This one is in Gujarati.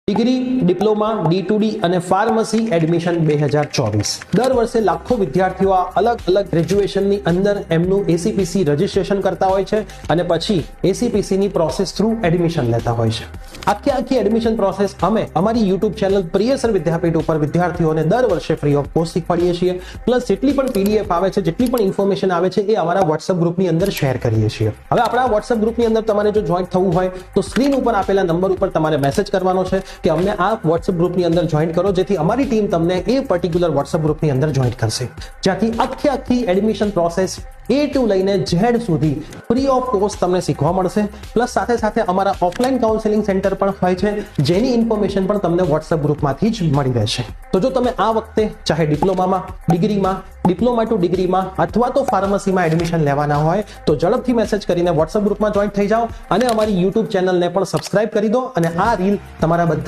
ડિગ્રી, ડિપ્લોમા, D2D અને ફાર્મસી એડમિશન 2024. દર વર્ષે લાખો વિદ્યાર્થીઓ આ અલગ અલગ ગ્રેજ્યુએશનની અંદર એમનું એસીપીસી રજીસ્ટ્રેશન કરતા હોય છે અને પછી એસીપીસીની પ્રોસેસ થ્રુ એડમિશન લેતા હોય છે. આખી એડમિશન પ્રોસેસ અમે અમારી યુટ્યુબ ચેનલ પ્રિયસર વિદ્યાપીઠ ઉપર વિદ્યાર્થીઓને દર વર્ષે ફ્રી ઓફ કોસ્ટ શીખવાડીએ છીએ. પ્લસ જેટલી પણ પીડીએફ આવે છે, જેટલી પણ ઇન્ફોર્મેશન આવે છે એ અમારા વોટ્સઅપ ગ્રુપની અંદર શેર કરીએ છીએ. હવે આપણા વોટ્સઅપ ગ્રુપની અંદર તમારે જો જોઈન્ટ થવું હોય તો સ્ક્રીન ઉપર આપેલા નંબર ઉપર તમારે મેસેજ કરવાનો છે કે અમને આ વોટ્સઅપ ગ્રુપની અંદર જોઈન કરો, જેથી અમારી ટીમ તમને એ પર્ટિક્યુલર વોટ્સઅપ ગ્રુપની અંદર જોઈન કરશે, જ્યાંથી આખી એડમિશન પ્રોસેસ A to લઈને Z સુધી ફ્રી ઓફ કોસ્ટ તમને શીખવા મળશે. પ્લસ સાથે અમારા ઓફલાઈન કાઉન્સેલિંગ સેન્ટર પણ હોય છે, જેની ઇન્ફોર્મેશન પણ તમને વોટ્સઅપ ગ્રુપમાંથી જ મળી રહેશે. તો જો તમે આ વખતે ચાહે ડિપ્લોમામાં, ડિગ્રીમાં, ડિપ્લોમા ટુ ડિગ્રીમાં અથવા તો ફાર્મસીમાં એડમિશન લેવાના હોય તો ઝડપથી મેસેજ કરીને વોટ્સઅપ ગ્રુપમાં જોઈન થઈ જાઓ અને અમારી યુટ્યુબ ચેનલને પણ સબસ્ક્રાઇબ કરી દો અને આ રીલ તમારા બધા